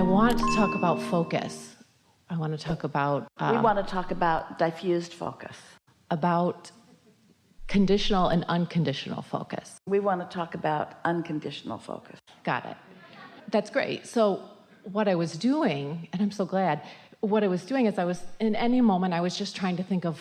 I want to talk about focus. I want to talk about... we want to talk about diffused focus. About conditional and unconditional focus. We want to talk about unconditional focus. Got it. That's great. So what I was doing, and I'm so glad, what I was doing is in any moment, I was just trying to think of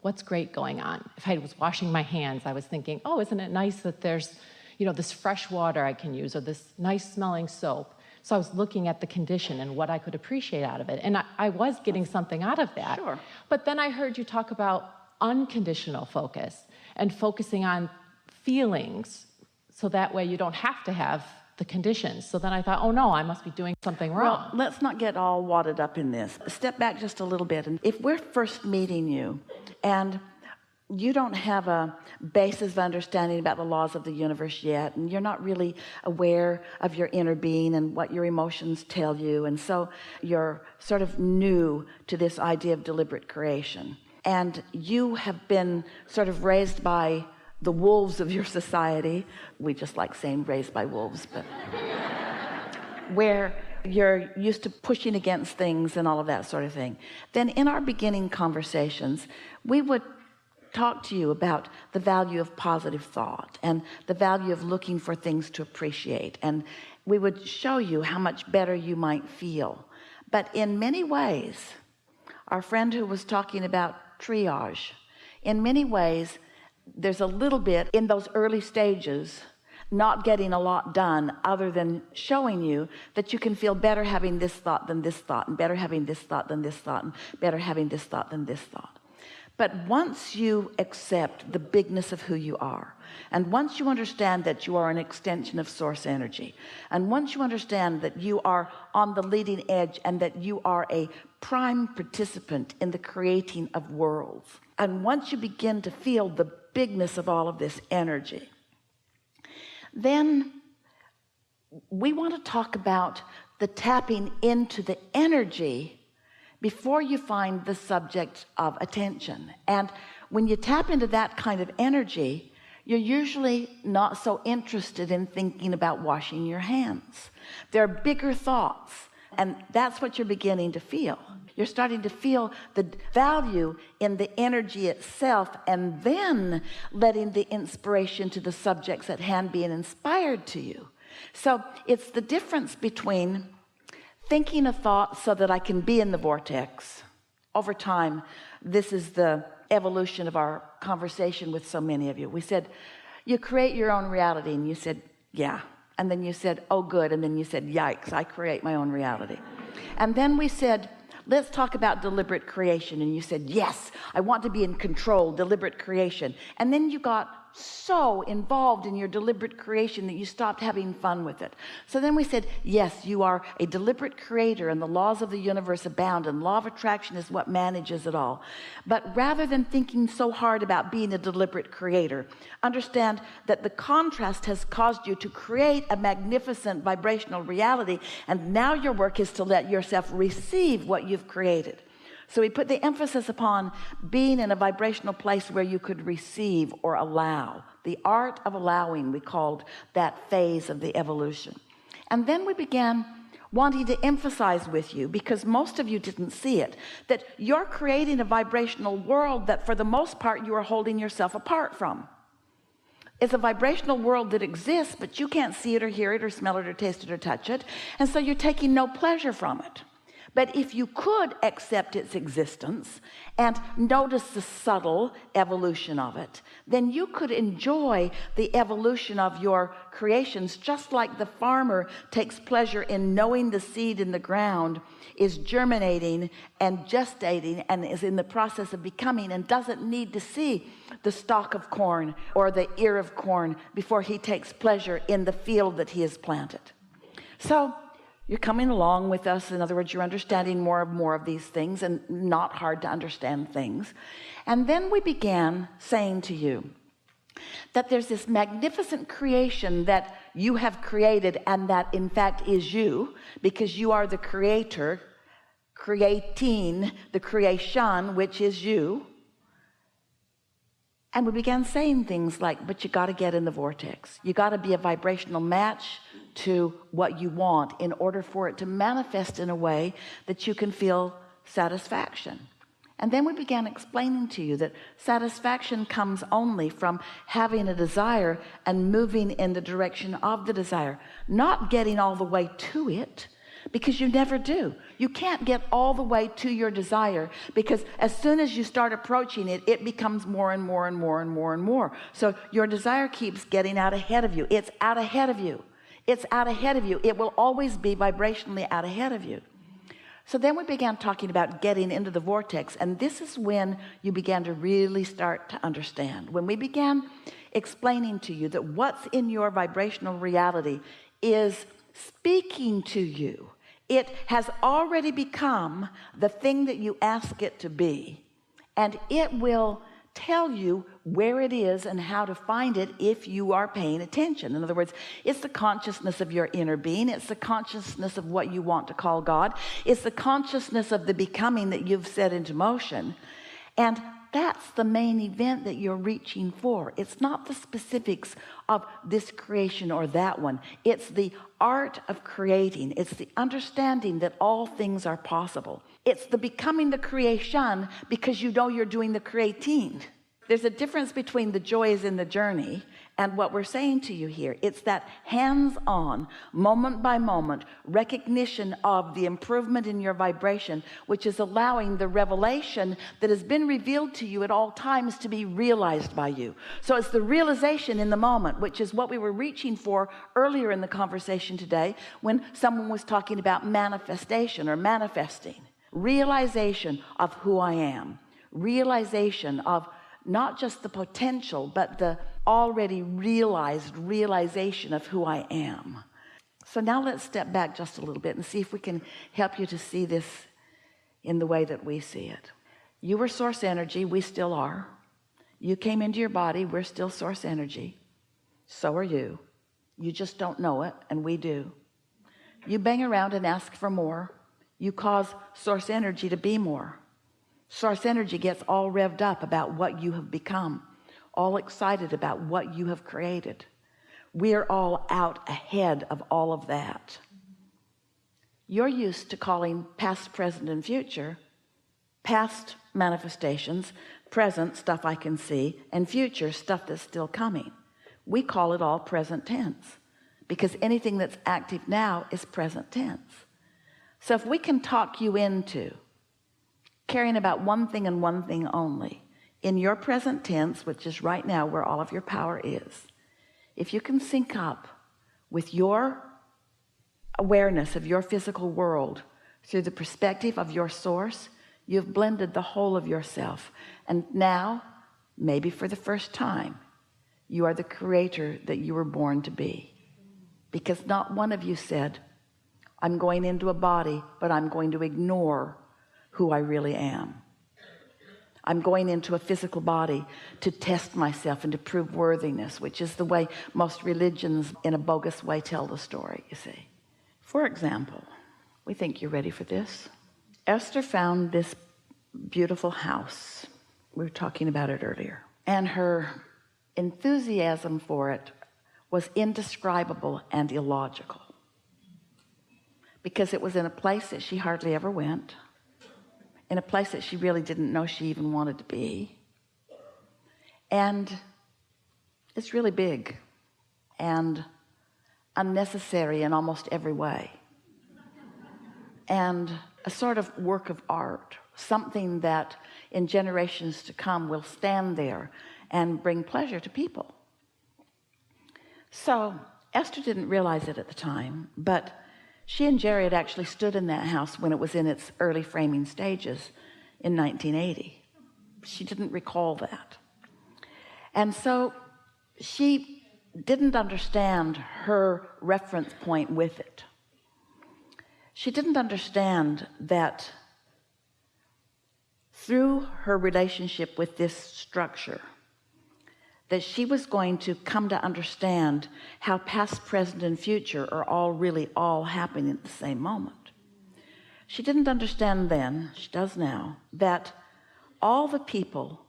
what's great going on. If I was washing my hands, I was thinking, oh, isn't it nice that there's, this fresh water I can use, or this nice smelling soap. So I was looking at the condition and what I could appreciate out of it. And I was getting something out of that. Sure. But then I heard you talk about unconditional focus and focusing on feelings, so that way you don't have to have the conditions. So then I thought, oh no, I must be doing something wrong. Well, let's not get all wadded up in this. Step back just a little bit. And if we're first meeting you and you don't have a basis of understanding about the laws of the universe yet, and you're not really aware of your inner being and what your emotions tell you, and so you're sort of new to this idea of deliberate creation, and you have been sort of raised by the wolves of your society. We just like saying raised by wolves, but where you're used to pushing against things and all of that sort of thing. Then in our beginning conversations, we would talk to you about the value of positive thought and the value of looking for things to appreciate, and we would show you how much better you might feel. But in many ways, our friend who was talking about triage, in many ways there's a little bit in those early stages not getting a lot done other than showing you that you can feel better having this thought than this thought, and better having this thought than this thought, and better having this thought than this thought. But once you accept the bigness of who you are, and once you understand that you are an extension of source energy, and once you understand that you are on the leading edge and that you are a prime participant in the creating of worlds, and once you begin to feel the bigness of all of this energy, then we want to talk about the tapping into the energy before you find the subject of attention. And when you tap into that kind of energy, you're usually not so interested in thinking about washing your hands. There are bigger thoughts, and that's what you're beginning to feel. You're starting to feel the value in the energy itself, and then letting the inspiration to the subjects at hand being inspired to you. So it's the difference between thinking a thought so that I can be in the vortex. Over time, this is the evolution of our conversation with so many of you. We said, you create your own reality, and you said, yeah. And then you said, oh good. And then you said, yikes, I create my own reality. And then we said, let's talk about deliberate creation. And you said, yes, I want to be in control, deliberate creation. And then you got so involved in your deliberate creation that you stopped having fun with it. So then we said, yes, you are a deliberate creator, and the laws of the universe abound, and law of attraction is what manages it all. But rather than thinking so hard about being a deliberate creator, understand that the contrast has caused you to create a magnificent vibrational reality, and now your work is to let yourself receive what you've created. So we put the emphasis upon being in a vibrational place where you could receive or allow. The art of allowing, we called that phase of the evolution. And then we began wanting to emphasize with you, because most of you didn't see it, that you're creating a vibrational world that for the most part you are holding yourself apart from. It's a vibrational world that exists, but you can't see it or hear it or smell it or taste it or touch it. And so you're taking no pleasure from it. But if you could accept its existence and notice the subtle evolution of it, then you could enjoy the evolution of your creations, just like the farmer takes pleasure in knowing the seed in the ground is germinating and gestating and is in the process of becoming, and doesn't need to see the stalk of corn or the ear of corn before he takes pleasure in the field that he has planted. So you're coming along with us. In other words, you're understanding more of these things, and not hard to understand things. And then we began saying to you that there's this magnificent creation that you have created, and that in fact is you, because you are the creator, creating the creation, which is you. And we began saying things like, but you got to get in the vortex. You got to be a vibrational match to what you want in order for it to manifest in a way that you can feel satisfaction. And then we began explaining to you that satisfaction comes only from having a desire and moving in the direction of the desire, not getting all the way to it, because you never do. You can't get all the way to your desire, because as soon as you start approaching it, it becomes more and more and more and more and more. So your desire keeps getting out ahead of you. It's out ahead of you. It's out ahead of you. It will always be vibrationally out ahead of you. So then we began talking about getting into the vortex, and this is when you began to really start to understand. When we began explaining to you that what's in your vibrational reality is speaking to you. It has already become the thing that you ask it to be, and it will tell you where it is and how to find it if you are paying attention. In other words, it's the consciousness of your inner being. It's the consciousness of what you want to call God. It's the consciousness of the becoming that you've set into motion. And that's the main event that you're reaching for. It's not the specifics of this creation or that one. It's the art of creating. It's the understanding that all things are possible. It's the becoming the creation, because you know you're doing the creating. There's a difference between the joys in the journey and what we're saying to you here. It's that hands-on, moment by moment recognition of the improvement in your vibration, which is allowing the revelation that has been revealed to you at all times to be realized by you. So it's the realization in the moment, which is what we were reaching for earlier in the conversation today when someone was talking about manifestation or manifesting. Realization of who I am. Realization of not just the potential, but the already realized realization of who I am. So now let's step back just a little bit and see if we can help you to see this in the way that we see it. You were source energy. We still are. You came into your body. We're still source energy. So are you. You just don't know it, and we do. You bang around and ask for more. You cause source energy to be more. Source energy gets all revved up about what you have become, all excited about what you have created. We're all out ahead of all of that. You're used to calling past, present, and future past manifestations, present stuff I can see, and future stuff that's still coming. We call it all present tense, because anything that's active now is present tense. So if we can talk you into caring about one thing and one thing only in your present tense, which is right now where all of your power is, if you can sync up with your awareness of your physical world through the perspective of your source, you've blended the whole of yourself. And now, maybe for the first time, you are the creator that you were born to be. Because not one of you said, I'm going into a body, but I'm going to ignore who I really am. I'm going into a physical body to test myself and to prove worthiness, which is the way most religions in a bogus way tell the story, you see. For example, we think you're ready for this. Esther found this beautiful house. We were talking about it earlier. And her enthusiasm for it was indescribable and illogical, because it was in a place that she hardly ever went, in a place that she really didn't know she even wanted to be. And it's really big and unnecessary in almost every way. And a sort of work of art, something that in generations to come will stand there and bring pleasure to people. So Esther didn't realize it at the time, but she and Jerry had actually stood in that house when it was in its early framing stages in 1980. She didn't recall that. And so she didn't understand her reference point with it. She didn't understand that through her relationship with this structure, that she was going to come to understand how past, present, and future are all really all happening at the same moment. She didn't understand then, she does now, that all the people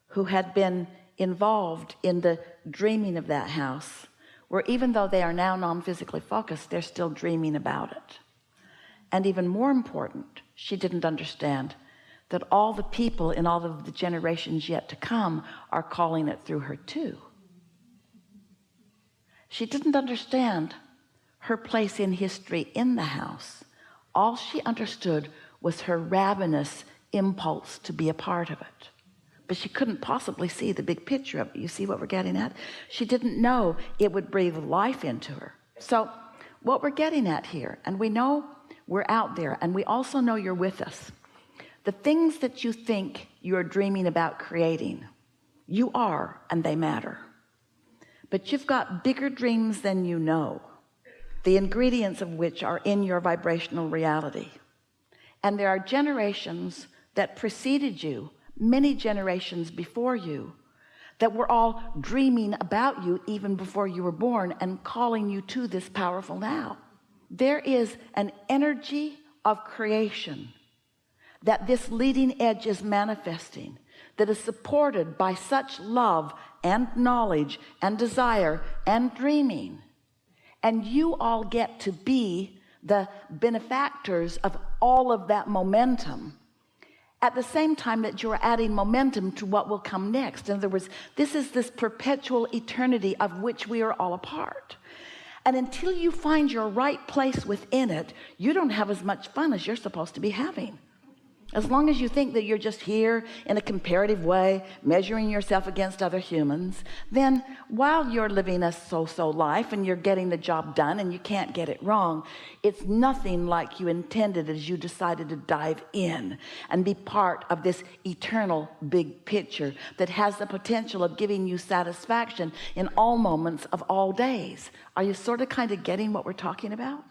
who had been involved in the dreaming of that house where even though they are now non-physically focused, they're still dreaming about it. And even more important, she didn't understand that all the people in all of the generations yet to come are calling it through her too. She didn't understand her place in history in the house. All she understood was her ravenous impulse to be a part of it. But she couldn't possibly see the big picture of it. You see what we're getting at? She didn't know it would breathe life into her. So what we're getting at here, and we know we're out there, and we also know you're with us. The things that you think you're dreaming about creating, you are, and they matter. But you've got bigger dreams than you know, the ingredients of which are in your vibrational reality. And there are generations that preceded you, many generations before you, that were all dreaming about you even before you were born and calling you to this powerful now. There is an energy of creation that this leading edge is manifesting, that is supported by such love and knowledge and desire and dreaming. And you all get to be the benefactors of all of that momentum, at the same time that you're adding momentum to what will come next. In other words, this is this perpetual eternity of which we are all a part. And until you find your right place within it, you don't have as much fun as you're supposed to be having. As long as you think that you're just here in a comparative way, measuring yourself against other humans, then while you're living a so-so life and you're getting the job done and you can't get it wrong, it's nothing like you intended as you decided to dive in and be part of this eternal big picture that has the potential of giving you satisfaction in all moments of all days. Are you sort of kind of getting what we're talking about?